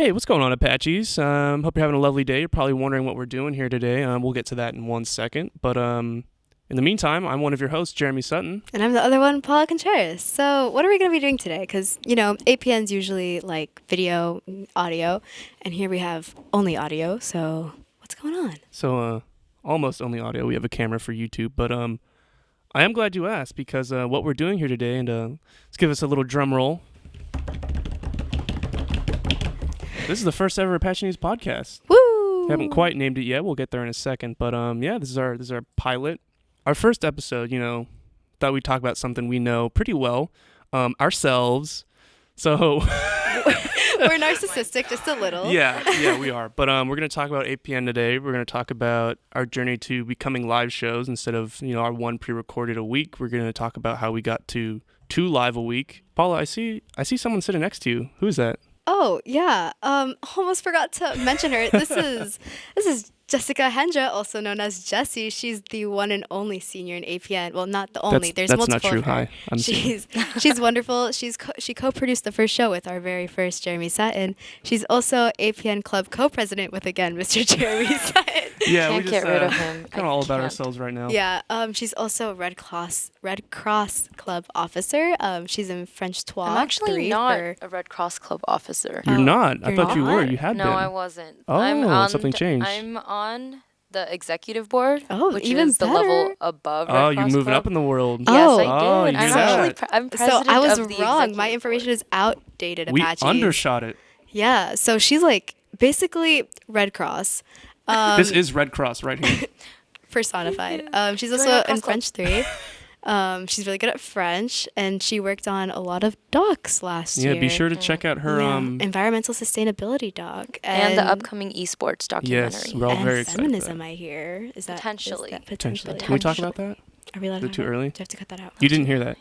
Hey, what's going on, Apaches? Hope you're having a lovely day. You're probably wondering what we're doing here today. We'll get to that in 1 second. But in the meantime, I'm one of your hosts, Jeremy Sutton. And I'm the other one, Paula Contreras. So what are we going to be doing today? Because, APN's usually like video, audio, and here we have only audio. So what's going on? So almost only audio. We have a camera for YouTube. But I am glad you asked because what we're doing here today, and let's give us a little drum roll. This is the first ever Apache News podcast. Woo! We haven't quite named it yet. We'll get there in a second. But this is our pilot. Our first episode, thought we'd talk about something we know pretty well, ourselves. So we're narcissistic just a little. Yeah, we are. But we're going to talk about APN today. We're going to talk about our journey to becoming live shows instead of, our one pre-recorded a week. We're going to talk about how we got to 2 live a week. Paula, I see someone sitting next to you. Who is that? Oh, yeah. Almost forgot to mention her. This is Jessica Hendra, also known as Jessie. She's the one and only senior in APN. Well, not the only. There's multiple. That's not true. Hi. She's wonderful. She co-produced the first show with our very first Jeremy Sutton. She's also APN Club co-president with, again, Mr. Jeremy Sutton. Yeah, we just get rid of him. Kind of all about ourselves right now. Yeah. She's also Red Cross Club officer. She's in French 12. I'm actually not a Red Cross Club officer. You're not. I thought not? you were. You had been. No, I wasn't. Oh, something changed. I'm on the executive board, which even is better. the level above Red Cross you're moving Club. up in the world. Yes, I you did. I'm president So I was of the wrong. executive My information board. is outdated, We Apache. undershot it. Yeah. So she's like basically Red Cross. This is Red Cross right here. Personified. She's Join also Red Cross in Club. French 3. She's really good at French, and she worked on a lot of docs last year. Yeah, be sure to check out her environmental sustainability doc And the upcoming esports documentary. Yes, we're all and very excited. Feminism, I hear. Is that Potentially. potentially? Can we talk about that? Are we allowed Is to it too have that? early? Do I have to cut that out? You didn't hear that.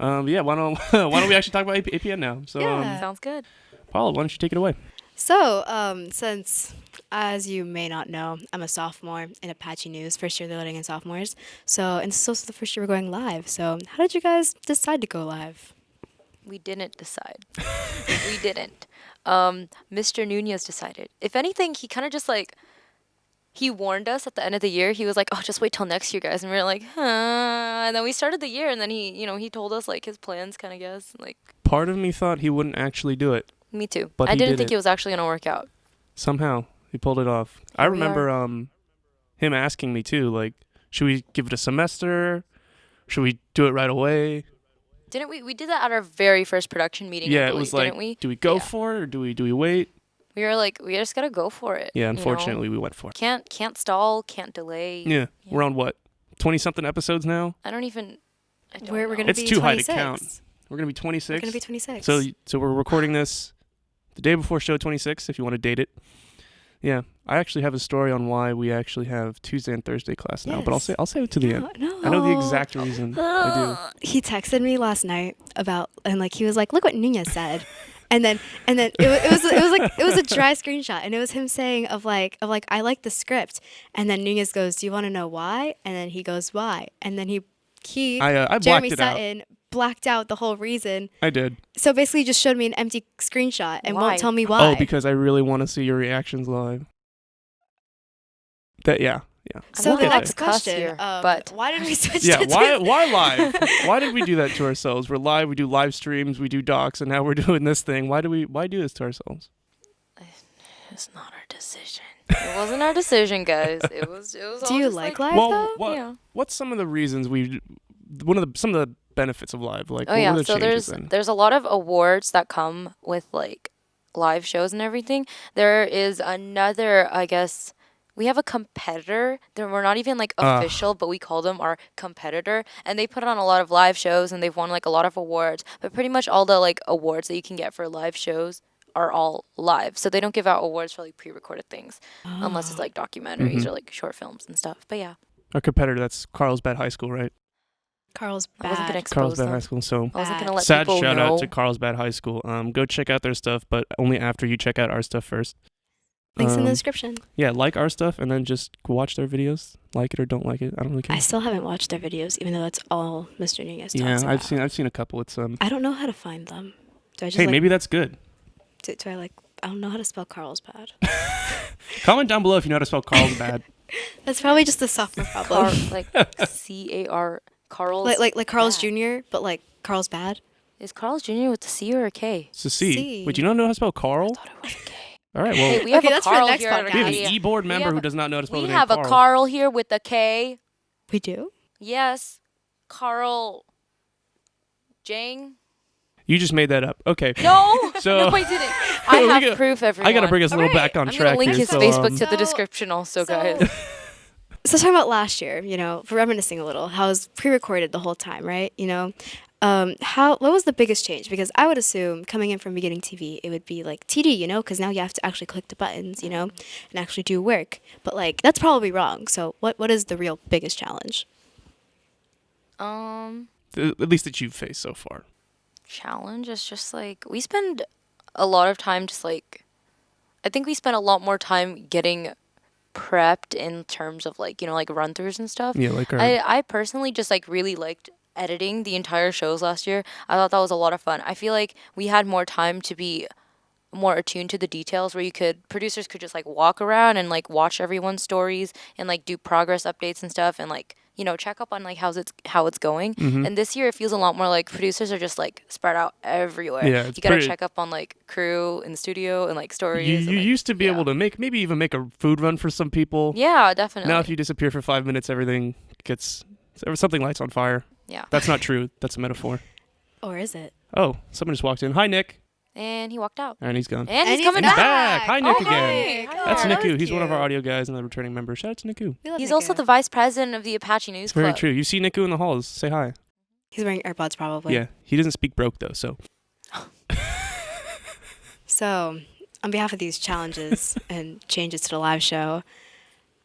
Yeah, why don't we actually talk about APN now? So, Yeah. Sounds good. Paula, why don't you take it away? So, since, as you may not know, I'm a sophomore in Apache News, first year learning in sophomores. So, and this is also the first year we're going live. So, how did you guys decide to go live? We didn't decide. We didn't. Mr. Nunez decided. If anything, he kind of just he warned us at the end of the year. He was like, "Oh, just wait till next year, guys." And we were like, "Huh." And then we started the year, and then he told us his plans, kind of guess. Part of me thought he wouldn't actually do it. Me too. But I he didn't did think it. it was actually gonna work out. Somehow he pulled it off. I Here we remember him asking me too, should we give it a semester? Should we do it right away? Didn't we? We did that at our very first production meeting. Yeah, I it believe, was like, didn't we? do we go Yeah. for it or do we wait? We were like, we just gotta go for it. Yeah, unfortunately we went for it. Can't stall, can't delay. Yeah, we're on what? 20-something episodes now? I don't We're know. gonna It's be too 26. high to count. We're going to be 26. We're gonna be 26. So we're recording this the day before show 26, if you want to date it. Yeah, I actually have a story on why we actually have Tuesday and Thursday class now, but I'll say it to the end. No. I know the exact reason. I He texted me last night he was like, "Look what Nunez said," and then it was a dry screenshot, and it was him saying of like I like the script, and then Nunez goes, "Do you want to know why?" And then he goes, "Why?" And then he I blacked Jeremy it out. Sutton blacked out the whole reason. I did. So basically, he just showed me an empty screenshot and Why? won't tell me why. Oh, because I really want to see your reactions live. Yeah. So I'm the not allowed next to cuss question, here, but why did we switch Yeah, to why live? Why did we do that to ourselves? We're live, we do live streams, we do docs, and now we're doing this thing. Why do this to ourselves? it's not our decision. It wasn't our decision, guys. It was. Do you like live Well, though? what's some of the reasons some of the benefits of live? What Oh are yeah. the So changes then? there's a lot of awards that come with live shows and everything. There is another, I guess. We have a competitor. We're not even official, but we call them our competitor. And they put on a lot of live shows, and they've won a lot of awards. But pretty much all the awards that you can get for live shows are all live. So they don't give out awards for pre-recorded things, unless it's documentaries or short films and stuff. But yeah. Our competitor, that's Carlsbad High School, right? I wasn't gonna Carlsbad. expose Carlsbad them. High School. So I wasn't gonna let sad people shout know. out to Carlsbad High School. Go check out their stuff, but only after you check out our stuff first. Links in the description. Yeah, like our stuff and then just watch their videos. Like it or don't like it. I don't really care. I still haven't watched their videos, even though that's all Mr. Nunez talks Yeah, about. I've seen a couple. It's I don't know how to find them. Do I just hey, maybe that's good. do I I don't know how to spell Carlsbad. Comment down below if you know how to spell Carlsbad. That's probably just a sophomore problem. Like C-A-R, Carl's. Like Carl's Bad. Jr., but like Carlsbad. Is Carl's Jr. with a C or a K? It's a C. C. Wait, do you not know how to spell Carl? I thought it was a K. All right, well, Hey, we have Okay, a that's for the Carl next here. podcast. we have an Yeah. e-board We member have who a- does not know how to spell We the name have a Carl. Carl here with a K. We do? Yes. Carl Jang. You just made that up. Okay. No. So- no, I didn't. I We have got- proof, everyone. I got to bring us a little Alright, back on I'm track gonna link here. his so, Facebook to the So- description also, guys. So talking about last year, for reminiscing a little, how it was pre-recorded the whole time, right? What was the biggest change? Because I would assume coming in from beginning TV, it would be like TD, because now you have to actually click the buttons, and actually do work. But like that's probably wrong. So what is the real biggest challenge? At least that you've faced so far. Challenge is just like we spend a lot of time just like I think we spent a lot more time getting prepped in terms of like run throughs and stuff. Yeah, like our, I personally just like really liked editing the entire shows last year. I thought that was a lot of fun. I feel like we had more time to be more attuned to the details where producers could just like walk around and like watch everyone's stories and like do progress updates and stuff and like check up on like how it's going. Mhm. And this year it feels a lot more like producers are just like spread out everywhere. Yeah, it's you gotta pretty- check up on like crew in the studio and like stories. you and, like, used to be yeah. able to maybe even make a food run for some people. Yeah, definitely. Now if you disappear for 5 minutes, everything gets something lights on fire. Yeah. That's not true. That's a metaphor. Or is it? Oh, someone just walked in. Hi, Nick. And he walked out. And he's gone. And he's he's coming He's back. back. Hi, Nick Oh, again. hi. That's Hi. That Niku. was He's one of our cute. audio guys and the returning member. Shout out to Niku. We love He's Nick also Nick. the vice president of the Apache News It's very Club. true. You see Niku in the halls. Say hi. He's wearing AirPods probably. Yeah, he doesn't speak broke though, so. So, on behalf of these challenges and changes to the live show,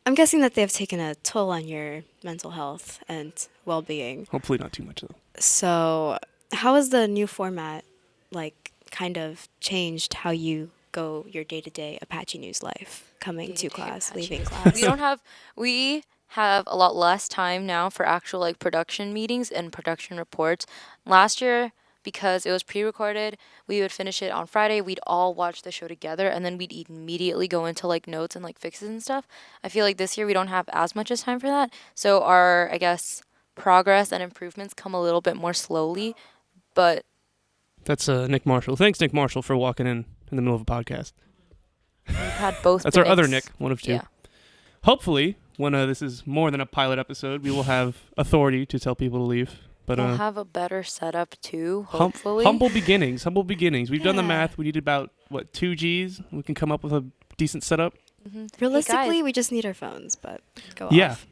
I'm guessing that they have taken a toll on your mental health and well-being. Hopefully not too much though. So, how has the new format, like, kind of changed how you go your day-to-day Apache News life, coming to Day-to-day class, Apache leaving News. class? We have a lot less time now for actual like production meetings and production reports. Last year, because it was pre-recorded, we would finish it on Friday. We'd all watch the show together, and then we'd immediately go into like notes and like fixes and stuff. I feel like this year we don't have as much as time for that, so our progress and improvements come a little bit more slowly. But That's Nick Marshall. Thanks, Nick Marshall, for walking in the middle of a podcast. we've had both. That's our other Nicks. Nick, one of two. Yeah. Hopefully, when this is more than a pilot episode, we will have authority to tell people to leave. But We'll have a better setup too, hum- hopefully. humble beginnings. Humble beginnings. We've done the Yeah. math. We need about 2 Gs. We can come up with a decent setup. Mhm. Hey, Realistically, guys, we just need our phones, but go Yeah. off.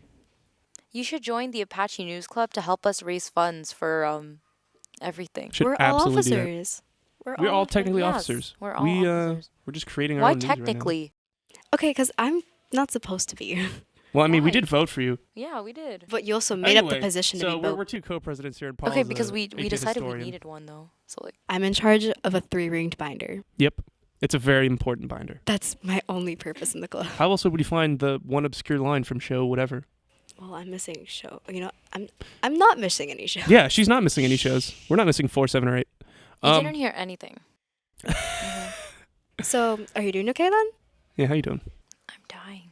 you should join the Apache News Club to help us raise funds for everything. Should We're all absolutely do that. officers. We're all technically Yes, officers. we're all we officers. we're just creating our Why own news right now. technically? Okay, because I'm not supposed to be. Well, I mean, we Why? did vote for you. Yeah, we did. But you also made up the Anyway, position to so be we're both. 2 co-presidents here in Paul's, Okay, because we APN decided historian. we needed one though. So like I'm in charge of a 3-ringed binder. Yep. It's a very important binder. That's my only purpose in the club. How else would you find the one obscure line from show whatever? Well, I'm missing show. I'm not missing any show. Yeah, she's not missing any shows. We're not missing 4, 7, or 8. you didn't hear anything. So, are you doing okay then? Yeah, how you doing? I'm dying.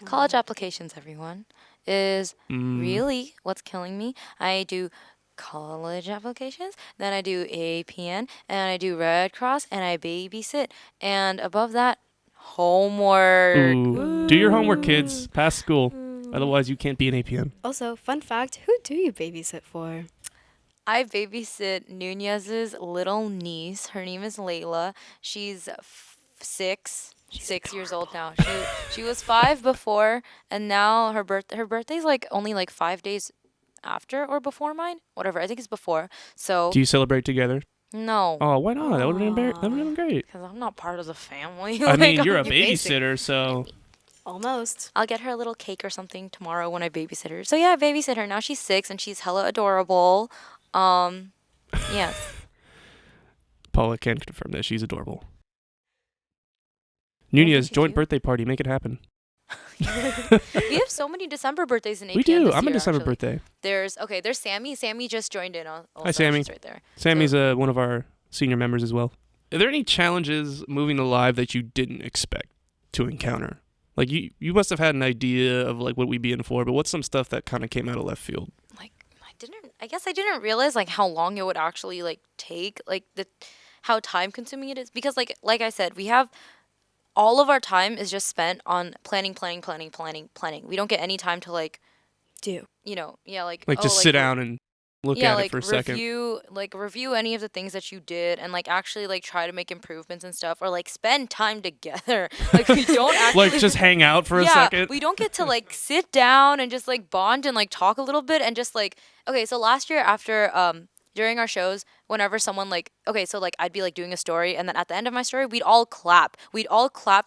College applications, everyone, is really what's killing me. I do college applications, then I do APN, and I do Red Cross, and I babysit, and above that, homework. Ooh. Do your homework, kids. Pass school. Otherwise, you can't be an APN. Also, fun fact, who do you babysit for? I babysit Nunez's little niece. Her name is Layla. She's 6 years old now. She was 5 before, and now her birthday's like only like 5 days after or before mine. Whatever. I think it's before. So Do you celebrate together? no. Oh, why not? That would have been great. Because I'm not part of the family. I mean, Like, you're a I'm basic. babysitter, so Almost. I'll get her a little cake or something tomorrow when I babysit her. So yeah, I babysit her. Now she's 6 and she's hella adorable. Yes. Paula can confirm that she's adorable. Nunez, she's joint cute. birthday party. Make it happen. We have so many December birthdays in APN We do. this I'm a year, December actually. birthday. There's Sammy. Sammy just joined in. Also. Hi, Sammy. She's right there. Sammy's one of our senior members as well. Are there any challenges moving to live that you didn't expect to encounter? Like you must have had an idea of like what we'd be in for, but what's some stuff that kind of came out of left field? Like I guess I didn't realize like how long it would actually like take, like how time consuming it is, because like I said, we have all of our time is just spent on planning. We don't get any time to like Do. Just sit down and look at it for a second. Review any of the things that you did and like actually like try to make improvements and stuff, or like spend time together. Like we don't actually Like just hang out for a second. We don't get to like sit down and just like bond and like talk a little bit and just like, okay, so last year after during our shows, whenever someone like, okay, so like I'd be like doing a story, and then at the end of my story we'd all clap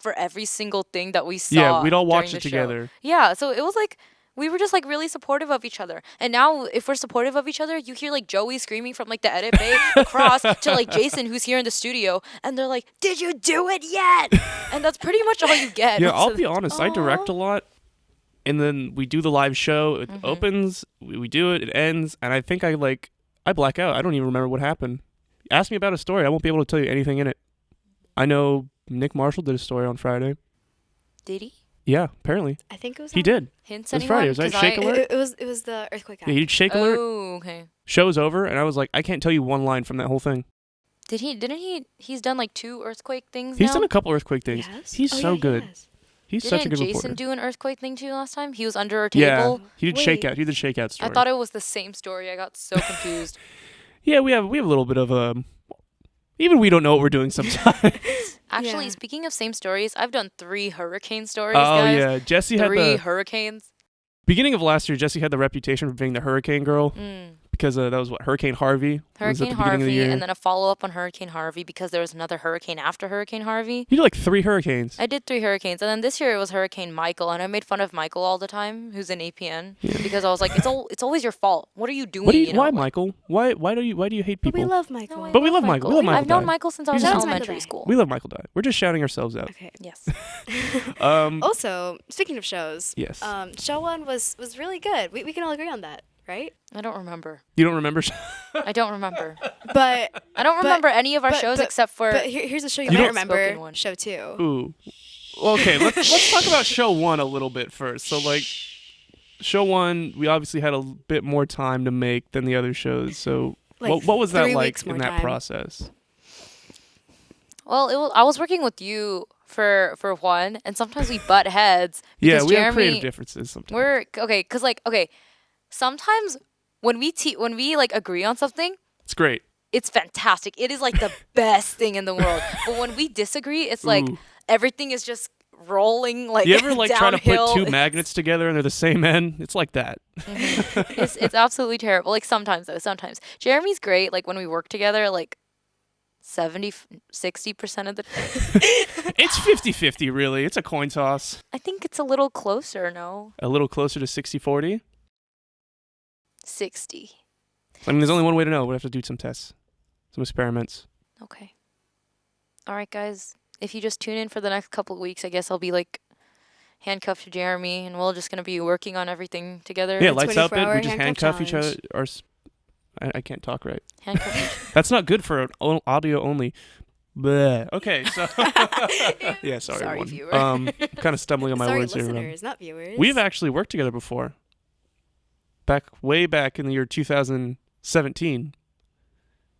for every single thing that we saw. Yeah, we'd all watch during it the show. together. Yeah, so it was like we were just like really supportive of each other. And now if we're supportive of each other, you hear like Joey screaming from like the edit bay across to like Jason who's here in the studio, and they're like, "Did you do it yet?" And that's pretty much all you get. Yeah, I'll be honest, I direct a lot, and then we do the live show. It opens, we do it, it ends, and I think I black out. I don't even remember what happened. Ask me about a story, I won't be able to tell you anything in it. I know Nick Marshall did a story on Friday. Did he? Yeah, apparently. I think it was. He did. Hints It was anyone? Friday, was that 'Cause Shake Alert? It was the earthquake guy. Yeah, he did Shake Alert. Oh, okay. Show's over, and I was like, I can't tell you one line from that whole thing. He's done like 2 earthquake things He's now? done a couple earthquake things. Yes? He's Oh, so yeah, he good. has. He's Didn't such a good Jason reporter. do an earthquake thing too last time? He was under a Yeah, table. he did Wait. Shakeout. He did Shakeout story. I thought it was the same story. I got so confused. Yeah, we have a little bit of even we don't know what we're doing sometimes. Actually, Yeah. speaking of same stories, I've done 3 hurricane stories, Oh guys. yeah, Jessie had 3 the hurricanes. beginning of last year. Jessie had the reputation for being the hurricane girl Mm. because that was what Hurricane Harvey. was at Hurricane the beginning of the Harvey, year. and then a follow-up on Hurricane Harvey because there was another hurricane after Hurricane Harvey. You did like 3 hurricanes. I did 3 hurricanes, and then this year it was Hurricane Michael, and I made fun of Michael all the time, who's in APN, because I was like, it's always your fault. What are you doing? Why, like- Michael? Why do you hate But people? we love Michael. No, I But we love love Michael. We love Michael I've known Dye. Michael since I was He's in just- elementary Michael Dye. school. We love Michael Dye. We're just shouting ourselves out. Okay. Yes. Um, Also, speaking of shows, yes. show 1 was really good. We can all agree on that, right? I don't remember. You don't remember? I don't remember. But I don't remember any of our shows except for. but here's a show you You might don't- remember. Spoken one. Show 2. Ooh. Okay, let's talk about show 1 a little bit first. So like, show 1, we obviously had a bit more time to make than the other shows. So Like what was that 3 like weeks in more that time. process? Well, I was working with you for one, and sometimes we butt heads. Yeah, because we have Jeremy, creative differences sometimes. We're okay, cause like sometimes when we like agree on something, It's great. it's fantastic. It is like the best thing in the world. But when we disagree, it's like Ooh. everything is just rolling like You ever like try to put downhill. 2 magnets together and they're the same end? It's like that. It's absolutely terrible. Like sometimes though, sometimes Jeremy's great. Like when we work together, like 60% of the time. It's 50-50 really. It's a coin toss. I think it's a little closer. No, A little closer to 60-40. 60. I mean, there's only one way to know. We have to do some tests, some experiments. Okay. All right, guys. If you just tune in for the next couple of weeks, I guess I'll be like handcuffed to Jeremy, and we're just gonna be working on everything together. Yeah, lights out bit. 24-hour We just handcuff each other. challenge. I can't talk right. Handcuffed. That's not good for audio only. Bleh. Okay, so yeah, sorry, Sorry, everyone. viewer. Kind of stumbling on my Sorry, words here. listeners, not viewers. We've actually worked together before. Way back in the year 2017,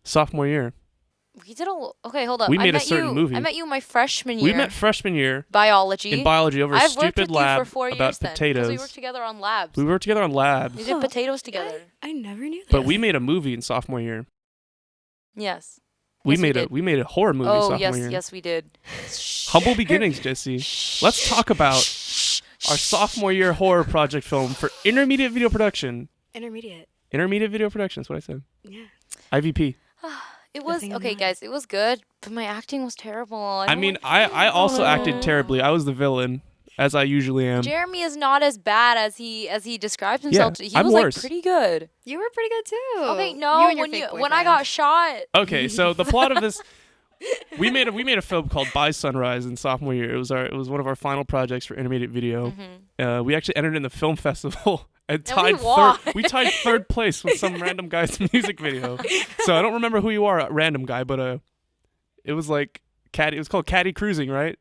sophomore year. We did okay. Hold up. We made a met certain you, movie. I met you my freshman year. We met freshman year biology. in biology over a I've worked stupid with you lab for 4 about years then, 'cause potatoes. we worked together on labs. We worked together on labs, We did potatoes together. I never knew that. but we made a movie in sophomore year. Yes. We Yes, made did. a horror movie Oh sophomore yes, year. yes we did. Humble beginnings, Jesse. Let's talk about our sophomore year horror project film for intermediate video production. Intermediate. Intermediate video production, that's what I said. Yeah. IVP. It was thing I'm okay, not. guys. It was good, but my acting was terrible. I mean, I also acted terribly. I was the villain, as I usually am. Jeremy is not as bad as he describes himself. Yeah, He I'm was worse. like pretty good. You were pretty good too. Okay, You no, and your fake when I boyfriend. got shot. Okay, so the plot of this, we made a film called By Sunrise in sophomore year. It was one of our final projects for intermediate video. Mm-hmm. We actually entered in the film festival and we tied won. third. We tied third place with some random guy's music video. So I don't remember who you are, random guy, but It was like caddy. It was called caddy cruising, right?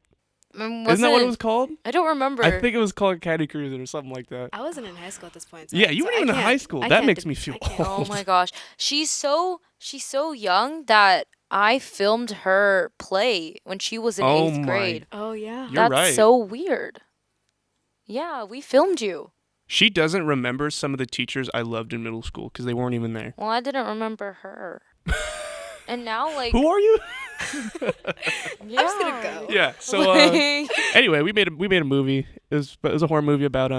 Wasn't Isn't that what it was called? I don't remember. I think it was called caddy cruising or something like that. I wasn't in high school at this point. So Yeah, you weren't even in I high can't- school. I That can't makes deb- me feel I can't- old. Oh my gosh, she's so young that I filmed her play when she was in Oh 8th my- grade. Oh yeah. You're That's right. so weird. Yeah, we filmed you. She doesn't remember some of the teachers I loved in middle school because they weren't even there. Well, I didn't remember her. And now, like, Who are you? yeah. I'm just gonna go. Yeah. So Like, anyway, we made a movie. It was a horror movie about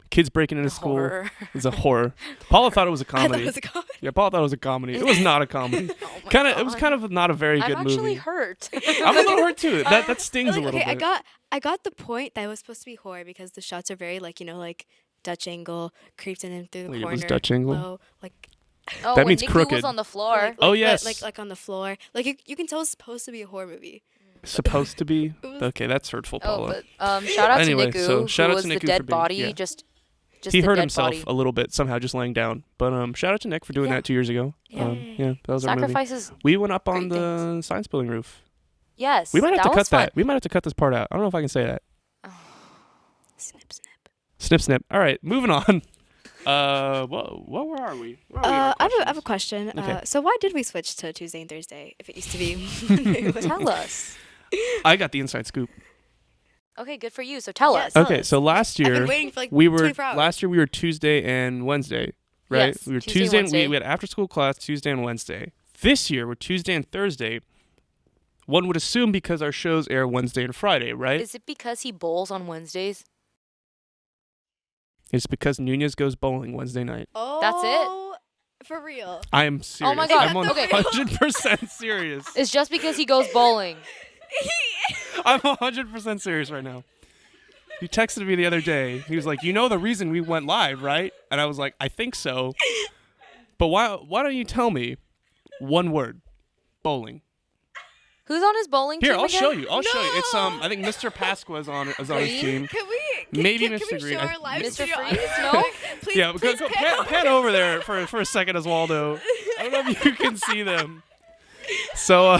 kids breaking into school. horror. It was a horror. Paula thought it was a I thought comedy. it was a comedy. Yeah, Paula thought it was a comedy. It was not a comedy. Oh my Kind of. It was God. kind of not a very I'm good actually movie. hurt. I'm a little hurt too. That stings Like, a little okay, bit. I got the point that it was supposed to be horror because the shots are very like like Dutch angle, creeped in through the Wait, it corner. was Dutch angle? Low, like Oh, That when means Nikki crooked. was on the floor. like, Oh, like- yes. like on the floor. Like you can tell it's supposed to be a horror movie. Supposed to be. It was- Okay, that's hurtful, Oh, Paula. but shout out Anyway, to Niku, so shout who out was to the Niku for dead being- body. yeah. Just He the hurt dead himself body. a little bit somehow just laying down. But shout out to Nick for doing Yeah. that 2 years ago. Yeah. Yeah, that was our movie. Sacrifices. We went up on Great the science building roof. Yes. We might have to was cut fun. that. We might have to cut this part out. I don't know if I can say that. Snip snip. Snip, snip. All right, moving on. Where are we? Where are we in our I have a questions? question. Okay. So why did we switch to Tuesday and Thursday if it used to be Monday? Tell us. I got the inside scoop. Okay, good for you. So tell Yes. us. Tell Okay, us. so last I've year been waiting for like we were 24 hours. last year we were Tuesday and Wednesday, right? Yes, we were Tuesday and Tuesday and Wednesday. we had after school class Tuesday and Wednesday. This year we're Tuesday and Thursday. One would assume because our shows air Wednesday and Friday, right? Is it because he bowls on Wednesdays? It's because Nunez goes bowling Wednesday night. Oh, That's it? For real. I am serious. Oh my God, I'm okay. 100% serious. It's just because he goes bowling. I'm 100% serious right now. He texted me the other day. He was like, the reason we went live, right? And I was like, I think so. But why don't you tell me one word? Bowling. Who's on his bowling Here, team I'll again? show you. I'll show you. It's No. I think Mr. Pasqua is on his team. Can we? Maybe can Mr. we Green. show our live Mr. studio Freeze? audience? No? Please, Yeah, please go pan pan over there for a second, Oswaldo. I don't know if you can see them. So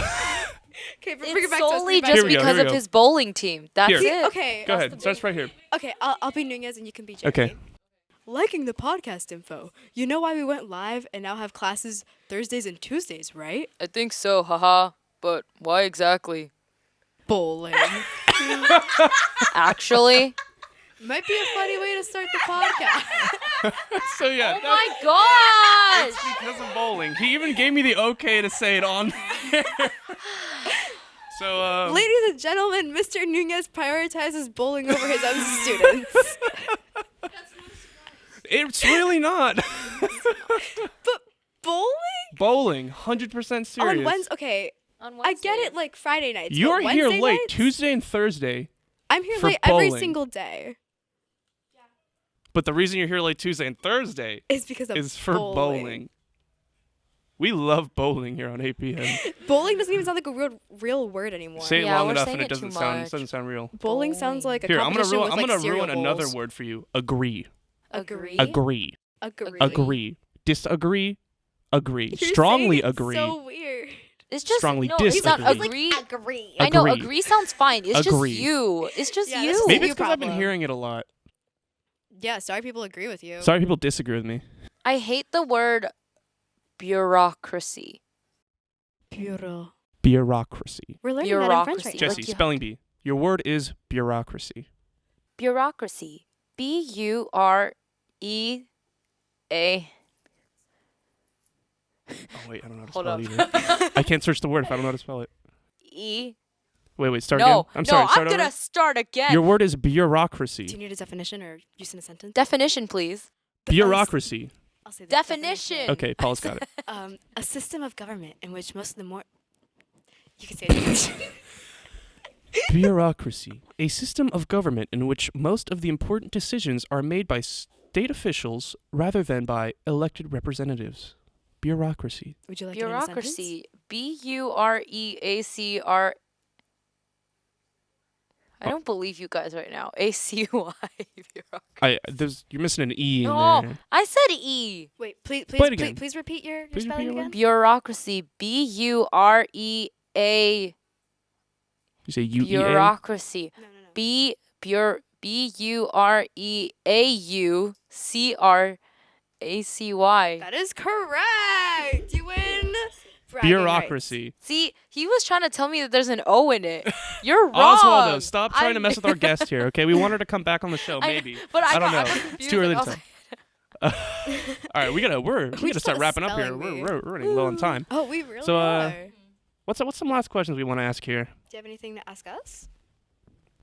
Okay, bring It's it back to us. solely bring it back just to we go, because here we of go. his bowling team. That's Here. it. Okay. go ahead. Starts right here. Okay, I'll be Nunez and you can be Jerry. Okay. Liking the podcast info. You know why we went live and now have classes Thursdays and Tuesdays, right? I think so, haha. But why exactly? Bowling. Actually? Might be a funny way to start the podcast. So yeah, Oh my gosh! that's because of bowling. He even gave me the okay to say it on. So Ladies and gentlemen, Mr. Nunez prioritizes bowling over his own students. it's really not. But bowling? Bowling, 100% serious. On Wednesday. Okay, On I get it like Friday nights. but You're here Wednesday late, nights? Tuesday and Thursday. I'm here for late every bowling. single day. But the reason you're here late Tuesday and Thursday It's because of is for bowling. We love bowling here on APN. Bowling doesn't even sound like a real word anymore. Say it Yeah, long we're enough saying and it it too doesn't sound real. Bowling sounds like a Here, I'm gonna competition ruin, with I'm like gonna cereal ruin another bowls. word for you. Agree. Agree. Agree. Agree. Agree. Disagree. Agree. You're Strongly saying it agree. So weird. It's just Strongly no, it's not disagree. agree. Agree. I know Agree. agree sounds fine. It's Agree. just you. It's just Yeah, you. that's just Maybe you it's because I've been problem. hearing it a lot. Yeah, sorry people agree with you. Sorry people disagree with me. I hate the word bureaucracy. Bureau. Bureaucracy. We're learning that in French Bureaucracy. right Jesse, Like you- spelling bee. Your word is bureaucracy. Bureaucracy. B-U-R-E-A. Oh wait, I don't know how to Hold spell up. it either. I can't search the word if I don't know how to spell it. E. Wait, start No, again. I'm sorry, start I'm gonna over. start again. Your word is Do bureaucracy. you need a definition or use in a sentence? Definition, please. Bureaucracy. I'll say the Definition. Okay, Paul's got it. A system of government in which most of the more. You can say it. Bureaucracy. A system of government in which most of the important decisions are made by state officials rather than by elected representatives. Bureaucracy. Would you like it in a sentence? Bureaucracy. B-U-R-E-A-C-R. I don't believe you guys right now. A-C-Y. Bureaucracy. You're missing an E in No, there. I said E. Wait, please, Play it please, again. please repeat your Please repeat spelling your word. again. Bureaucracy. B-U-R-E-A. You say UEA? Bureaucracy. No. Bureaucracy. That is correct. You win. Bragging Bureaucracy. See, he was trying to tell me that there's an O in it. You're wrong. Oswaldo, stop trying to mess with our guest here, okay? We want her to come back on the show, maybe. But I don't know. I got It's confused, too early to like, I tell. was All right, we gotta just start got a wrapping up here. spelling bee. We're running low on time. Oh, we really So, are. What's some last questions we want to ask here? Do you have anything to ask us?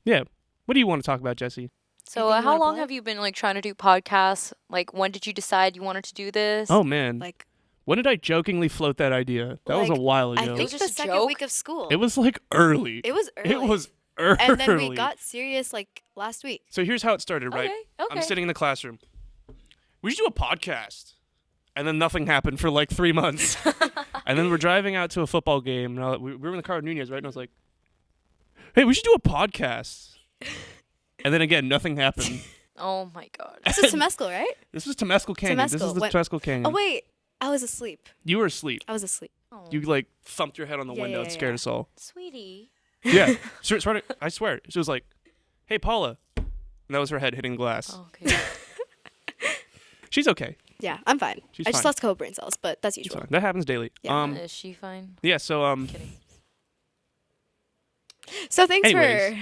Yeah. What do you want to talk about, Jesse? So Anything you how wanna long plug? have you been like trying to do podcasts? Like when did you decide you wanted to do this? Oh man, Like, when did I jokingly float that idea? That was a Like, while ago. I think was the just a second joke? week of school. It was like early. It was early. It was early. And then we got serious like last week. So here's how it started, right? Okay. I'm sitting in the classroom. We should do a podcast. And then nothing happened for like 3 months. And then we're driving out to a football game. And we were in the car with Nunez, right? And I was like, hey, we should do a podcast. And then again, nothing happened. Oh my god. This is Temescal, right? This was Temescal Canyon. This is Temescal. the When- Temescal Canyon. Oh wait, I was asleep. You were asleep. I was asleep. Oh, You like thumped your head on the Yeah, window yeah, and scared yeah. us all. sweetie. Yeah. I swear. She was like, hey, Paula. And that was her head hitting glass. Oh, okay. She's okay. Yeah, I'm fine. She's I just fine. lost a couple brain cells, but that's She's usual. fine. That happens daily. Yeah. Is she fine? Yeah, so Kidding. So thanks Anyways.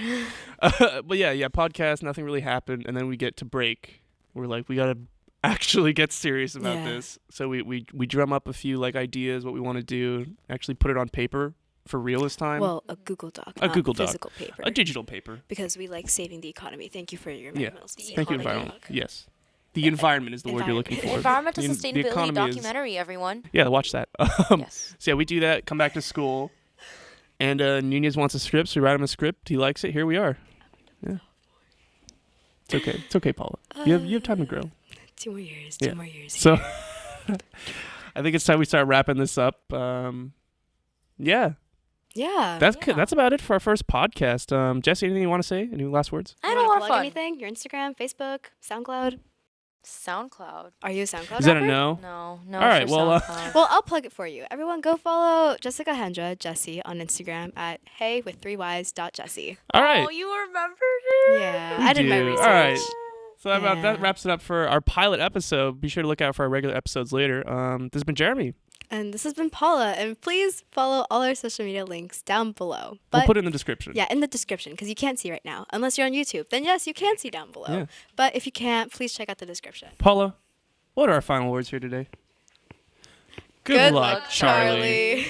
for but yeah, podcast, nothing really happened, and then we get to break. We're like, we gotta actually get serious about Yeah. this. So we drum up a few like ideas, what we want to do, actually put it on paper for real this time. well, a Google Doc, A not Google Doc. physical paper. A digital paper. Because we like saving the economy. Thank you for your Yeah. environmental Thank you, environment. Yes. The environment is the word you're looking for. Environmental The sustainability economy is- documentary, everyone. Yeah, watch that. Yes. So yeah, we do that, come back to school, and Nunez wants a script, so we write him a script. He likes it. Here we are. Yeah. It's okay. It's okay, Paula. You have time to grow. 2 more years. Yeah. 2 more years. So I think it's time we start wrapping this up. Yeah. yeah. That's about it for our first podcast. Jesse, anything you want to say? Any last words? I You had a wanna lot of plug fun. Anything? Your Instagram, Facebook, SoundCloud. SoundCloud. Are you a SoundCloud Is that a rapper? no? No. All right, for well, SoundCloud. Well, I'll plug it for you. Everyone, go follow Jessica Hendra, Jessie, on Instagram at hey_with3ys.jessie. All right. Oh, you remembered it? Yeah, We I did my do. research. All right. So that Yeah. wraps it up for our pilot episode. Be sure to look out for our regular episodes later. This has been Jeremy. And this has been Paula. And please follow all our social media links down below. We'll But put it in the description. yeah, in the description, because you can't see right now. Unless you're on YouTube. Then yes, you can see down below. Yeah. But if you can't, please check out the description. Paula, what are our final words here today? Good luck, Charlie. Charlie.